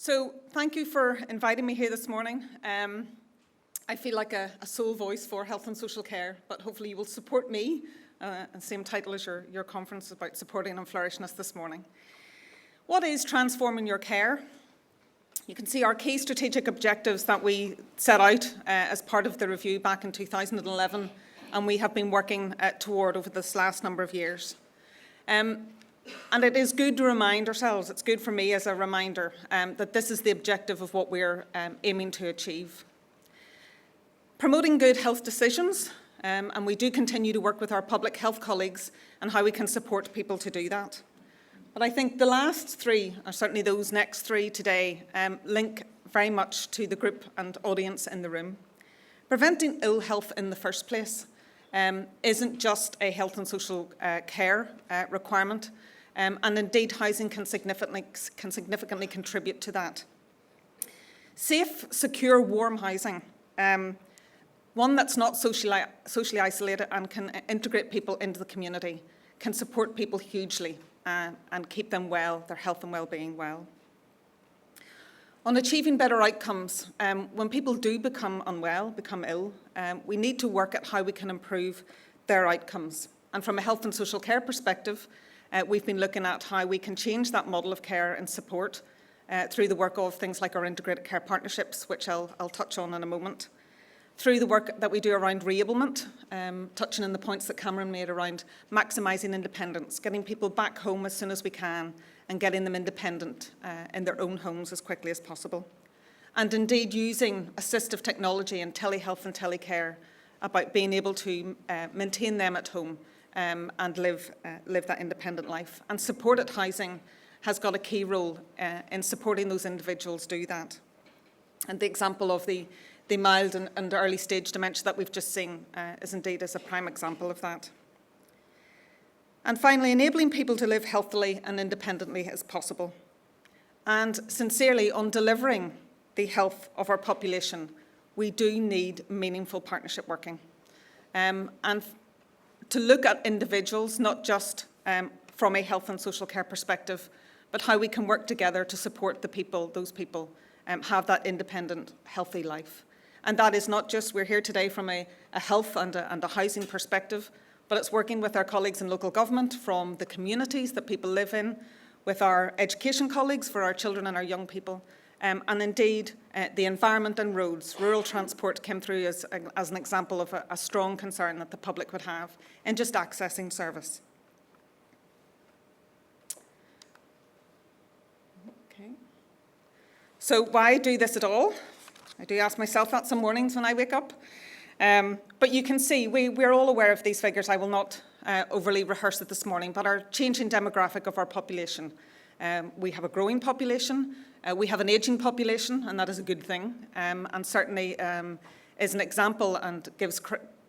So thank you for inviting me here this morning. I feel like a sole voice for health and social care, but hopefully you will support me, and same title as your conference is about supporting and flourishness this morning. What is transforming your care? You can see our key strategic objectives that we set out as part of the review back in 2011, and we have been working toward over this last number of years. And it is good to remind ourselves, it's good for me as a reminder, that this is the objective of what we're aiming to achieve. Promoting good health decisions, and we do continue to work with our public health colleagues on how we can support people to do that. But I think the last three, or certainly those next three today, link very much to the group and audience in the room. Preventing ill health in the first place isn't just a health and social care requirement, and indeed housing can significantly contribute to that. Safe, secure, warm housing, one that's not socially isolated and can integrate people into the community, can support people hugely and keep them well, their health and well-being well. On achieving better outcomes, when people do become unwell, become ill, we need to work at how we can improve their outcomes. And from a health and social care perspective, we've been looking at how we can change that model of care and support through the work of things like our integrated care partnerships, which I'll touch on in a moment. Through the work that we do around reablement, touching on the points that Cameron made around maximising independence, getting people back home as soon as we can and getting them independent in their own homes as quickly as possible. And indeed using assistive technology and telehealth and telecare about being able to maintain them at home and live that independent life. And supported housing has got a key role in supporting those individuals do that. And the example of the mild and early stage dementia that we've just seen is a prime example of that. And finally, enabling people to live healthily and independently as possible. And sincerely, on delivering the health of our population, we do need meaningful partnership working. And to look at individuals, not just from a health and social care perspective, but how we can work together to support those people have that independent, healthy life. And that is not just, we're here today from a health and a housing perspective, but it's working with our colleagues in local government from the communities that people live in, with our education colleagues for our children and our young people, and indeed the environment and roads. Rural transport came through as an example of a strong concern that the public would have in just accessing service. Okay. So why do this at all? I do ask myself that some mornings when I wake up. But you can see, we're all aware of these figures. I will not overly rehearse it this morning, but our changing demographic of our population. We have a growing population, we have an ageing population, and that is a good thing, and certainly is an example and gives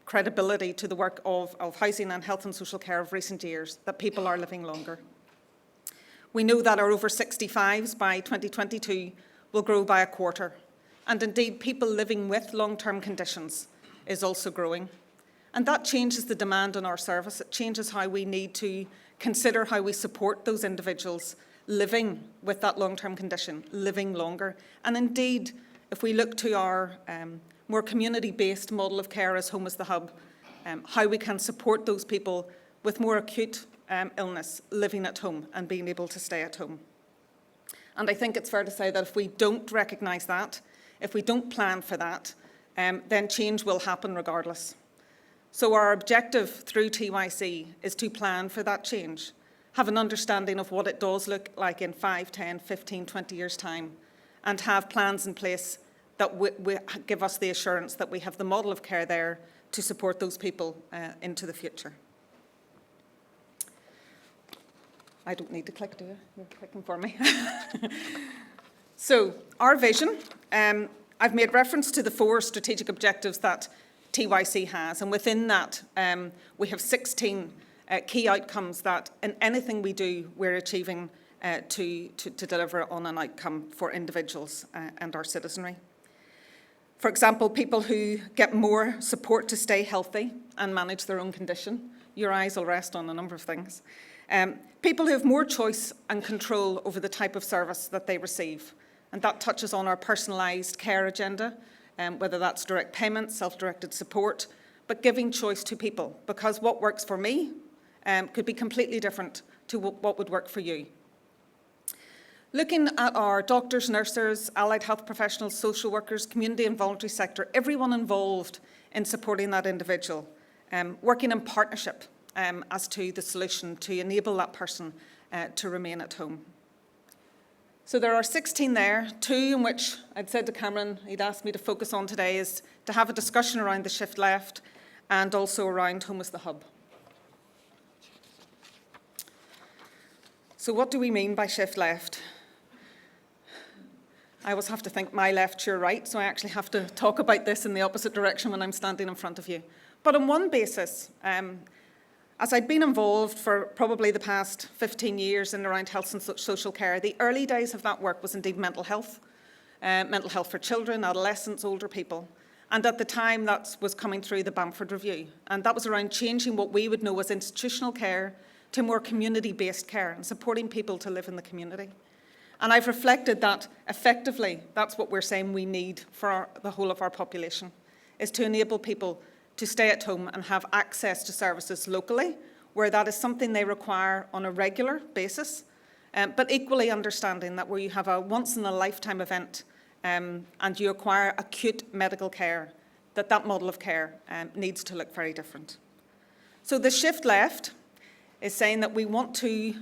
credibility to the work of housing and health and social care of recent years, that people are living longer. We know that our over 65s by 2022 will grow by a quarter. And indeed, people living with long-term conditions is also growing. And that changes the demand on our service. It changes how we need to consider how we support those individuals living with that long-term condition, living longer. And indeed, if we look to our more community-based model of care as Home as the Hub, how we can support those people with more acute illness, living at home and being able to stay at home. And I think it's fair to say that if we don't recognise that, if we don't plan for that, then change will happen regardless. So our objective through TYC is to plan for that change, have an understanding of what it does look like in 5, 10, 15, 20 years' time, and have plans in place that give us the assurance that we have the model of care there to support those people into the future. I don't need to click, do you? You're clicking for me. So, our vision, I've made reference to the 4 strategic objectives that TYC has, and within that we have 16 key outcomes that in anything we do, we're achieving to deliver on an outcome for individuals and our citizenry. For example, people who get more support to stay healthy and manage their own condition. Your eyes will rest on a number of things. People who have more choice and control over the type of service that they receive. and that touches on our personalised care agenda, whether that's direct payments, self-directed support, but giving choice to people, because what works for me could be completely different to what would work for you. Looking at our doctors, nurses, allied health professionals, social workers, community and voluntary sector, everyone involved in supporting that individual, working in partnership as to the solution to enable that person to remain at home. So there are 16 there, 2 in which I'd said to Cameron, he'd asked me to focus on today, is to have a discussion around the shift left and also around Home as the Hub. So what do we mean by shift left? I always have to think my left, your right, so I actually have to talk about this in the opposite direction when I'm standing in front of you. But on one basis, as I'd been involved for probably the past 15 years in around health and social care, the early days of that work was indeed mental health for children, adolescents, older people. And at the time, that was coming through the Bamford Review. And that was around changing what we would know as institutional care to more community-based care and supporting people to live in the community. And I've reflected that effectively, that's what we're saying we need for the whole of our population, is to enable people to stay at home and have access to services locally, where that is something they require on a regular basis, but equally understanding that where you have a once-in-a-lifetime event and you acquire acute medical care, that model of care needs to look very different. So the shift left is saying that we want to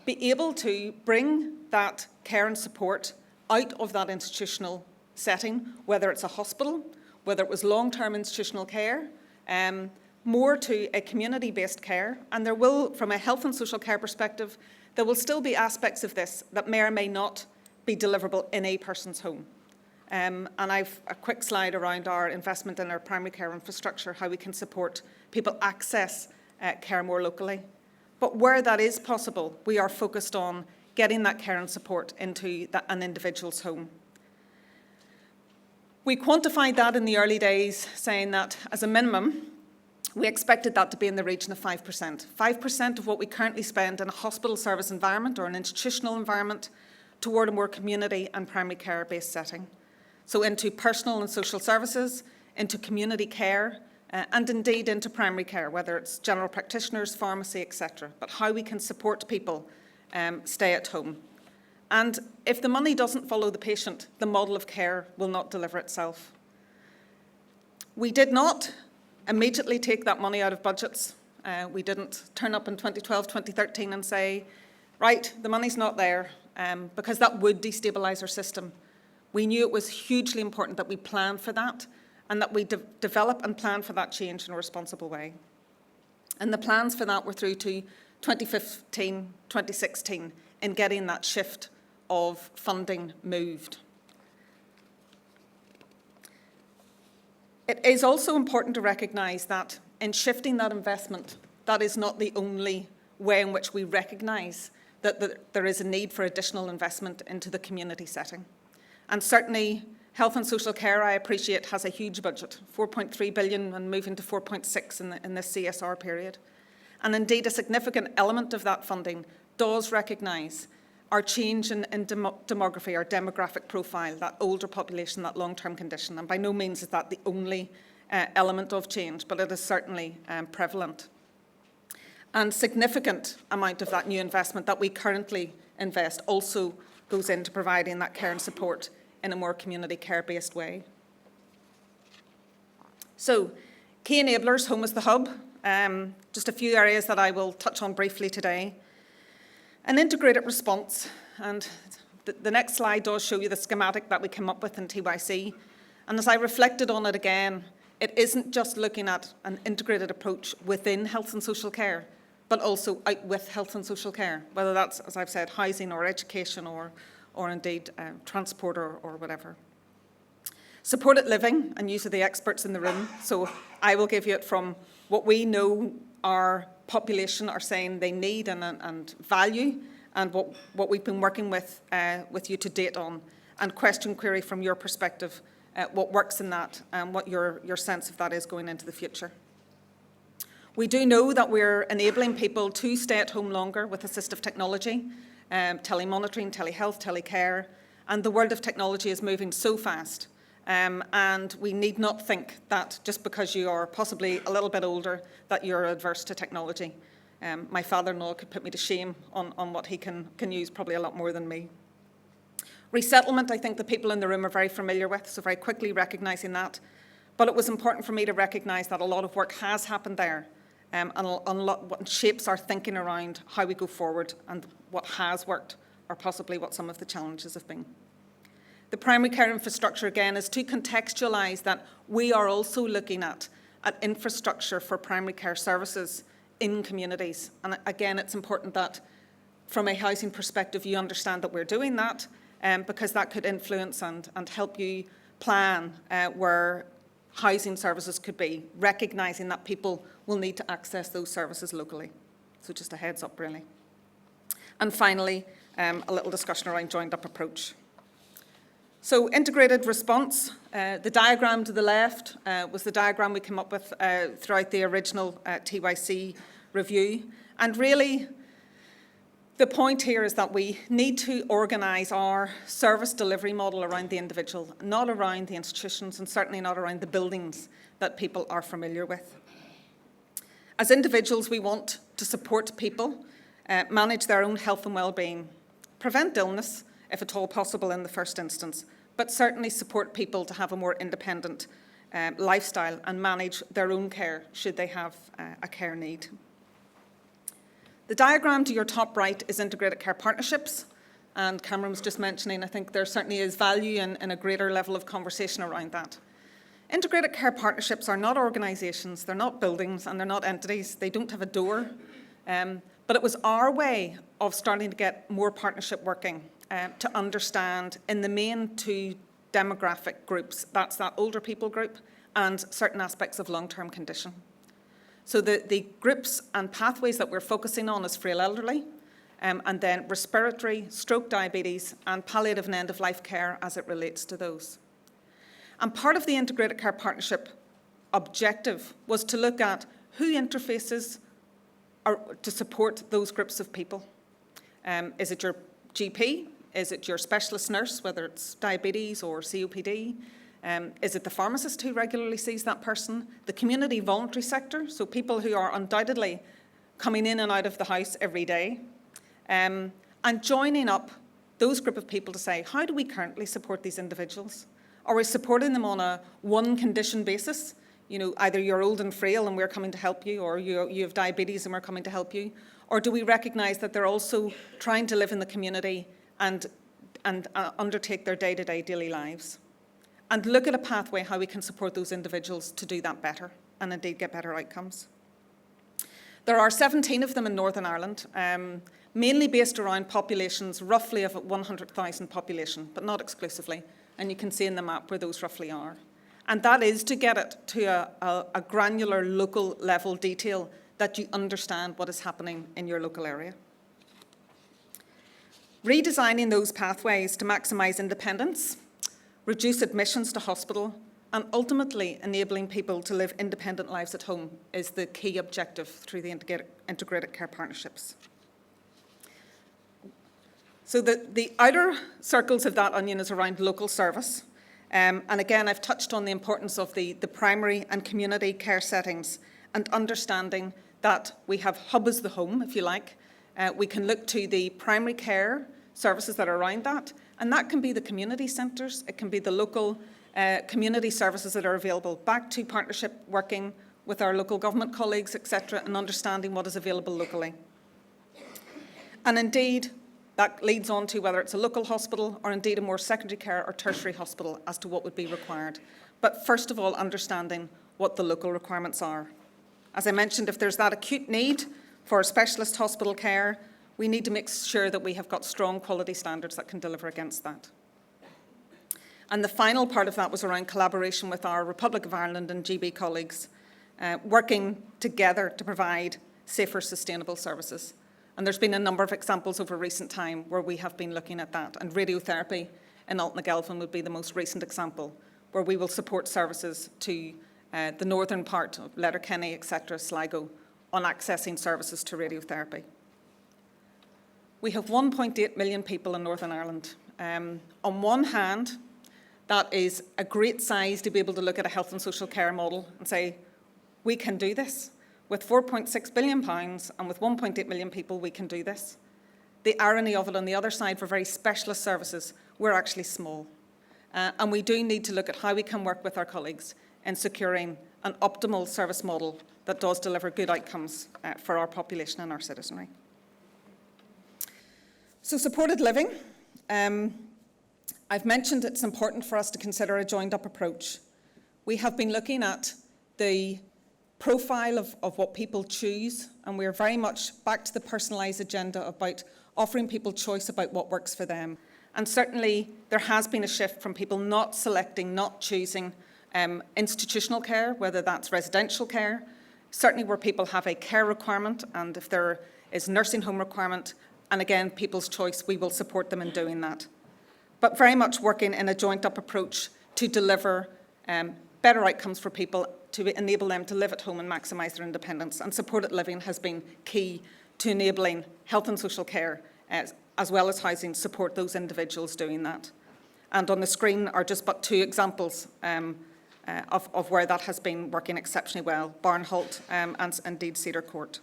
be able to bring that care and support out of that institutional setting, whether it's a hospital, whether it was long-term institutional care, more to a community-based care. And there will, from a health and social care perspective, there will still be aspects of this that may or may not be deliverable in a person's home. And I've a quick slide around our investment in our primary care infrastructure, how we can support people access care more locally. But where that is possible, we are focused on getting that care and support into an individual's home. We quantified that in the early days, saying that as a minimum, we expected that to be in the region of 5%. 5% of what we currently spend in a hospital service environment or an institutional environment toward a more community and primary care-based setting. So into personal and social services, into community care, and indeed into primary care, whether it's general practitioners, pharmacy, etc. But how we can support people stay at home. And if the money doesn't follow the patient, the model of care will not deliver itself. We did not immediately take that money out of budgets. We didn't turn up in 2012, 2013 and say, right, the money's not there, because that would destabilise our system. We knew it was hugely important that we plan for that and that we develop and plan for that change in a responsible way. And the plans for that were through to 2015, 2016 in getting that shift of funding moved. It is also important to recognise that in shifting that investment, that is not the only way in which we recognise that there is a need for additional investment into the community setting. And certainly, health and social care, I appreciate, has a huge budget, 4.3 billion and moving to 4.6 in this CSR period. And indeed, a significant element of that funding does recognise our change in demography, our demographic profile, that older population, that long-term condition. And by no means is that the only element of change, but it is certainly prevalent. And significant amount of that new investment that we currently invest also goes into providing that care and support in a more community care-based way. So, key enablers, Home as the Hub. Just a few areas that I will touch on briefly today. An integrated response, and the next slide does show you the schematic that we came up with in TYC. And as I reflected on it again, it isn't just looking at an integrated approach within health and social care, but also out with health and social care, whether that's, as I've said, housing or education or indeed transport or whatever. Supported living, and use of the experts in the room. So I will give you it from what we know our population are saying they need and value, and what we've been working with you to date on, and question query from your perspective, what works in that and what your sense of that is going into the future. We do know that we're enabling people to stay at home longer with assistive technology, telemonitoring, telehealth, telecare, And the world of technology is moving so fast. And we need not think that just because you are possibly a little bit older that you're adverse to technology. My father-in-law could put me to shame on what he can use probably a lot more than me. Resettlement, I think the people in the room are very familiar with, so very quickly recognising that. But it was important for me to recognise that a lot of work has happened there, and a lot what shapes our thinking around how we go forward and what has worked, or possibly what some of the challenges have been. The primary care infrastructure, again, is to contextualise that we are also looking at infrastructure for primary care services in communities. And again, it's important that from a housing perspective, you understand that we're doing that, because that could influence and help you plan where housing services could be, recognising that people will need to access those services locally. So just a heads up, really. And finally, a little discussion around joined-up approach. So integrated response, the diagram to the left was the diagram we came up with throughout the original TYC review. And really, the point here is that we need to organise our service delivery model around the individual, not around the institutions and certainly not around the buildings that people are familiar with. As individuals, we want to support people, manage their own health and well-being, prevent illness, if at all possible in the first instance, but certainly support people to have a more independent lifestyle and manage their own care should they have a care need. The diagram to your top right is integrated care partnerships, and Cameron was just mentioning, I think there certainly is value in a greater level of conversation around that. Integrated care partnerships are not organisations, they're not buildings, and they're not entities. They don't have a door, but it was our way of starting to get more partnership working to understand in the main two demographic groups, that's that older people group and certain aspects of long-term condition. So the groups and pathways that we're focusing on is frail elderly, and then respiratory, stroke, diabetes, and palliative and end-of-life care as it relates to those. And part of the integrated care partnership objective was to look at who interfaces to support those groups of people. Is it your GP? Is it your specialist nurse, whether it's diabetes or COPD? Is it the pharmacist who regularly sees that person? The community voluntary sector, so people who are undoubtedly coming in and out of the house every day, and joining up those group of people to say, how do we currently support these individuals? Are we supporting them on a one condition basis? You know, either you're old and frail and we're coming to help you, or you have diabetes and we're coming to help you? Or do we recognise that they're also trying to live in the community and undertake their day-to-day daily lives? And look at a pathway how we can support those individuals to do that better and indeed get better outcomes. There are 17 of them in Northern Ireland, mainly based around populations roughly of 100,000 population, but not exclusively. And you can see in the map where those roughly are. And that is to get it to a granular local level detail that you understand what is happening in your local area. Redesigning those pathways to maximise independence, reduce admissions to hospital, and ultimately enabling people to live independent lives at home is the key objective through the integrated care partnerships. So the outer circles of that onion is around local service. And again, I've touched on the importance of the primary and community care settings and understanding that we have hub as the home, if you like. We can look to the primary care services that are around that, and that can be the community centres, it can be the local community services that are available, back to partnership working with our local government colleagues, etc., and understanding what is available locally. And indeed, that leads on to whether it's a local hospital or indeed a more secondary care or tertiary hospital as to what would be required. But first of all, understanding what the local requirements are. As I mentioned, if there's that acute need for specialist hospital care, we need to make sure that we have got strong quality standards that can deliver against that. And the final part of that was around collaboration with our Republic of Ireland and GB colleagues, working together to provide safer, sustainable services. And there's been a number of examples over recent time where we have been looking at that. And radiotherapy in Altnagelvin would be the most recent example, where we will support services to the northern part of Letterkenny, etc., Sligo, on accessing services to radiotherapy. We have 1.8 million people in Northern Ireland, On one hand, that is a great size to be able to look at a health and social care model and say, we can do this. With £4.6 billion and with 1.8 million people, we can do this. The irony of it on the other side, for very specialist services, we're actually small. And we do need to look at how we can work with our colleagues in securing an optimal service model that does deliver good outcomes for our population and our citizenry. So supported living. I've mentioned it's important for us to consider a joined-up approach. We have been looking at the profile of what people choose, and we're very much back to the personalised agenda about offering people choice about what works for them. And certainly there has been a shift from people not selecting, not choosing institutional care, whether that's residential care, certainly where people have a care requirement, and if there is nursing home requirement, and again, people's choice, we will support them in doing that. But very much working in a joined-up approach to deliver better outcomes for people, to enable them to live at home and maximise their independence. And supported living has been key to enabling health and social care, as well as housing, support those individuals doing that. And on the screen are just but two examples of where that has been working exceptionally well, Barnholt and indeed Cedar Court.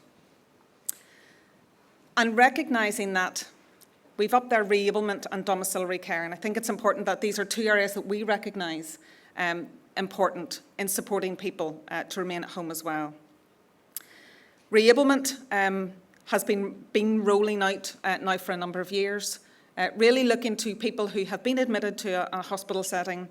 And recognising that we've upped their reablement and domiciliary care, and I think it's important that these are two areas that we recognise important in supporting people to remain at home as well. Reablement has been rolling out now for a number of years, really looking to people who have been admitted to a hospital setting,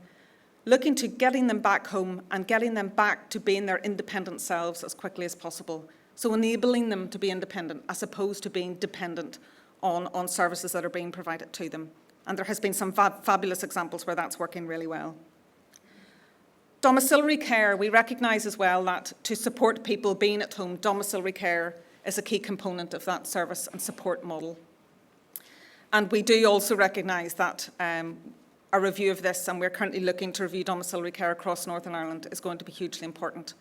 looking to getting them back home and getting them back to being their independent selves as quickly as possible. So enabling them to be independent as opposed to being dependent on services that are being provided to them. And there has been some fabulous examples where that's working really well. Domiciliary care, we recognise as well that to support people being at home, domiciliary care is a key component of that service and support model. And we do also recognise that a review of this, and we're currently looking to review domiciliary care across Northern Ireland, is going to be hugely important.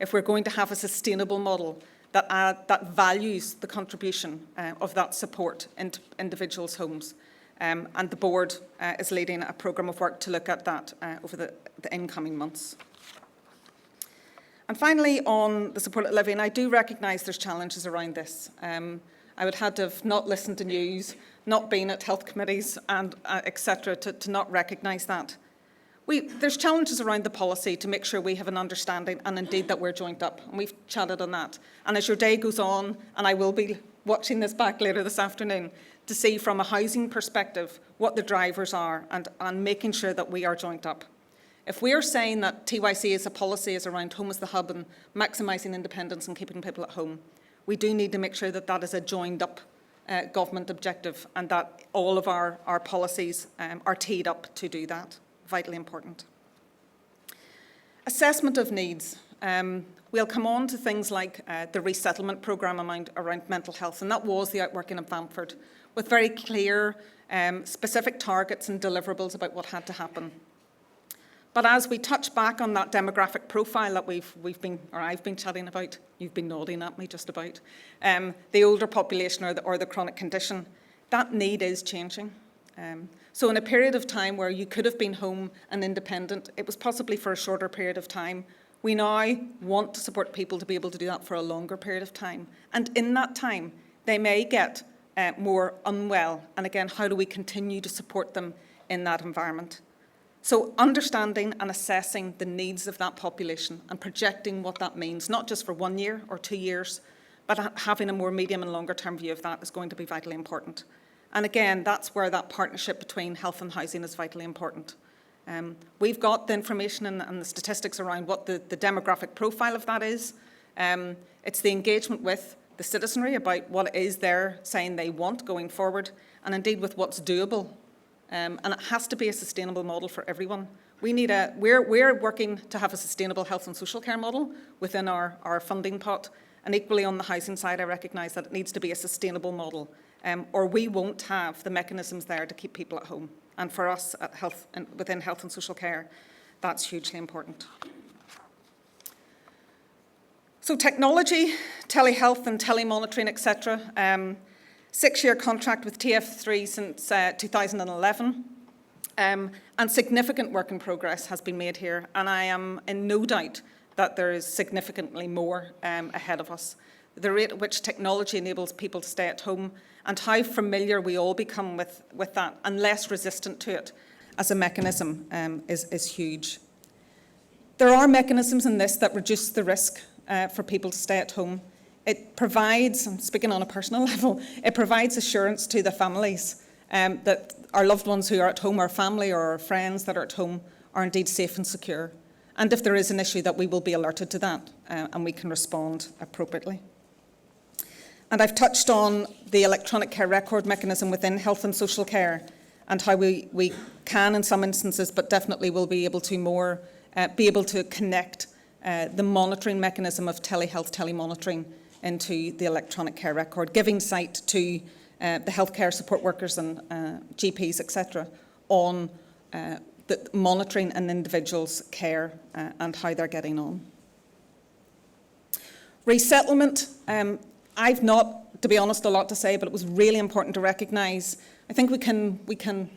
If we're going to have a sustainable model that values the contribution of that support into individuals' homes. And the board is leading a programme of work to look at that over the incoming months. And finally, on the supported living, I do recognise there's challenges around this. I would have to have not listened to news, not been at health committees, and etc., to not recognise that. There's challenges around the policy to make sure we have an understanding and indeed that we're joined up, and we've chatted on that. And as your day goes on, and I will be watching this back later this afternoon, to see from a housing perspective what the drivers are and making sure that we are joined up. If we are saying that TYC as a policy is around home as the hub and maximising independence and keeping people at home, we do need to make sure that that is a joined up government objective and that all of our policies are teed up to do that. Vitally important. Assessment of needs. We'll come on to things like the resettlement programme around mental health, and that was the outworking of Bamford, with very clear specific targets and deliverables about what had to happen. But as we touch back on that demographic profile that I've been chatting about, you've been nodding at me just about, the older population or the chronic condition, that need is changing. So in a period of time where you could have been home and independent, it was possibly for a shorter period of time. We now want to support people to be able to do that for a longer period of time. And in that time, they may get more unwell. And again, how do we continue to support them in that environment? So understanding and assessing the needs of that population and projecting what that means, not just for 1 year or 2 years, but having a more medium and longer term view of that is going to be vitally important. And again, that's where that partnership between health and housing is vitally important. We've got the information and the statistics around what the demographic profile of that is. It's the engagement with the citizenry about what it is they're saying they want going forward, and indeed with what's doable. And it has to be a sustainable model for everyone. We're working to have a sustainable health and social care model within our funding pot. And equally on the housing side, I recognise that it needs to be a sustainable model. Or we won't have the mechanisms there to keep people at home. And for us at within health and social care, that's hugely important. So technology, telehealth and telemonitoring, etc. 6-year contract with TF3 since 2011. And significant work in progress has been made here, and I am in no doubt that there is significantly more ahead of us. The rate at which technology enables people to stay at home and how familiar we all become with that and less resistant to it as a mechanism is huge. There are mechanisms in this that reduce the risk for people to stay at home. It provides, I'm speaking on a personal level, it provides assurance to the families that our loved ones who are at home, our family or our friends that are at home, are indeed safe and secure. And if there is an issue, that we will be alerted to that and we can respond appropriately. And I've touched on the electronic care record mechanism within health and social care and how we can, in some instances, but definitely will be able to be able to connect the monitoring mechanism of telehealth, telemonitoring into the electronic care record, giving sight to the healthcare support workers and GPs, etc., on the monitoring an individual's care and how they're getting on. Resettlement, I've not, to be honest, a lot to say, but it was really important to recognise. I think we can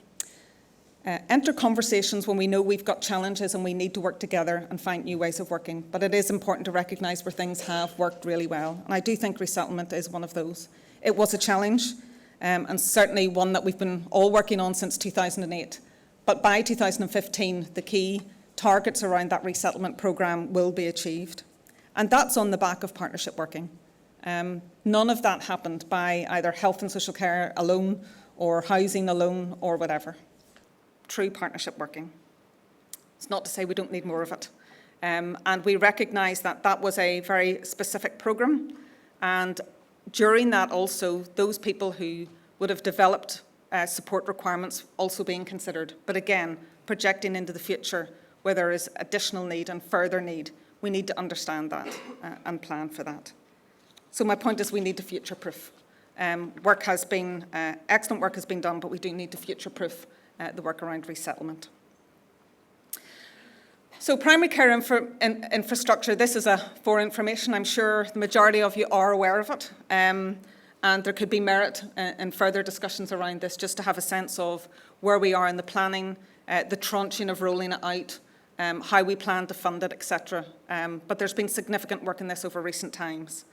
enter conversations when we know we've got challenges and we need to work together and find new ways of working. But it is important to recognise where things have worked really well. And I do think resettlement is one of those. It was a challenge, and certainly one that we've been all working on since 2008. But by 2015, the key targets around that resettlement programme will be achieved. And that's on the back of partnership working. None of that happened by either health and social care alone or housing alone or whatever. True partnership working. It's not to say we don't need more of it. And we recognise that that was a very specific programme. And during that also, those people who would have developed support requirements also being considered. But again, projecting into the future where there is additional need and further need, we need to understand that and plan for that. So my point is we need to future-proof. Excellent work has been done, but we do need to future-proof the work around resettlement. So primary care infrastructure, this is for information. I'm sure the majority of you are aware of it. And there could be merit in further discussions around this just to have a sense of where we are in the planning, the tranching of rolling it out, how we plan to fund it, etc. But there's been significant work in this over recent times.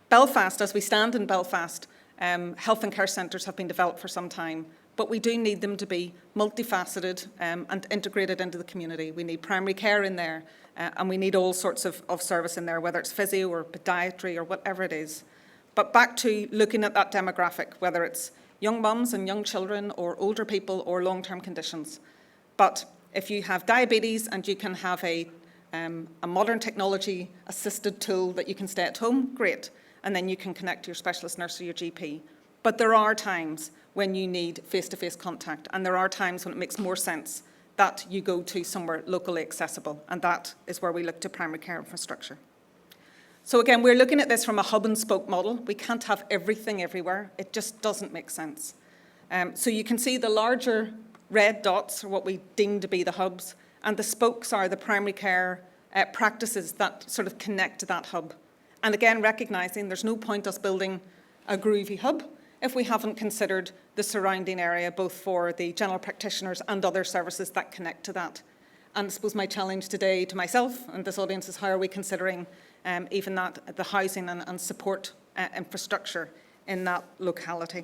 Belfast, as we stand in Belfast, health and care centres have been developed for some time, but we do need them to be multifaceted and integrated into the community. We need primary care in there, and we need all sorts of service in there, whether it's physio or podiatry or whatever it is. But back to looking at that demographic, whether it's young mums and young children or older people or long-term conditions. But if you have diabetes and you can have a modern technology-assisted tool that you can stay at home, great. And then you can connect to your specialist nurse or your GP. But there are times when you need face-to-face contact, and there are times when it makes more sense that you go to somewhere locally accessible, and that is where we look to primary care infrastructure. So again, we're looking at this from a hub and spoke model. We can't have everything everywhere. It just doesn't make sense. So you can see the larger red dots are what we deem to be the hubs, and the spokes are the primary care practices that sort of connect to that hub. And again, recognising there's no point us building a groovy hub if we haven't considered the surrounding area, both for the general practitioners and other services that connect to that. And I suppose my challenge today to myself and this audience is how are we considering even that, the housing and support infrastructure in that locality.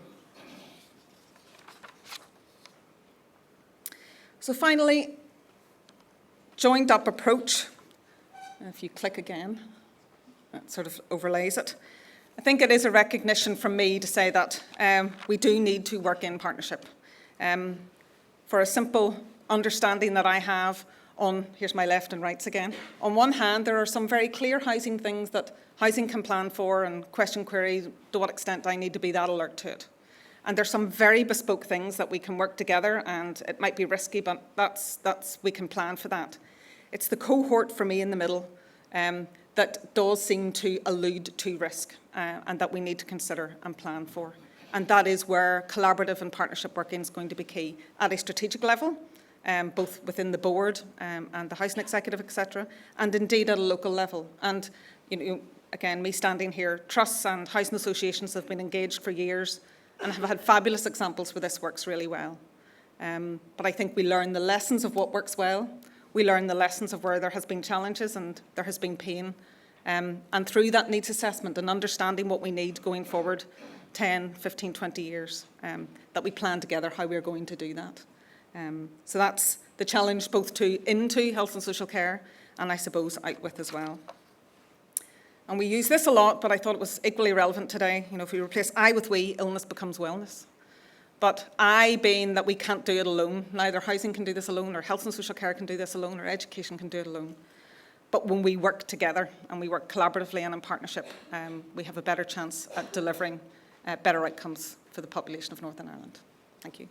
So finally, joined up approach. If you click again. That sort of overlays it. I think it is a recognition from me to say that we do need to work in partnership. For a simple understanding that I have on, here's my left and rights again. On one hand, there are some very clear housing things that housing can plan for and question queries to what extent I need to be that alert to it. And there's some very bespoke things that we can work together, and it might be risky, but we can plan for that. It's the cohort for me in the middle that does seem to allude to risk and that we need to consider and plan for. And that is where collaborative and partnership working is going to be key at a strategic level, both within the board and the housing executive, etc., and indeed at a local level. And again, me standing here, trusts and housing associations have been engaged for years, and have had fabulous examples where this works really well. But I think we learn the lessons of what works well. We learn the lessons of where there has been challenges and there has been pain. And through that needs assessment and understanding what we need going forward 10, 15, 20 years, that we plan together how we're going to do that. So that's the challenge both into health and social care and I suppose out with as well. And we use this a lot, but I thought it was equally relevant today. You know, if we replace I with we, illness becomes wellness. But I being that we can't do it alone. Neither housing can do this alone, or health and social care can do this alone, or education can do it alone. But when we work together and we work collaboratively and in partnership, we have a better chance at delivering better outcomes for the population of Northern Ireland. Thank you.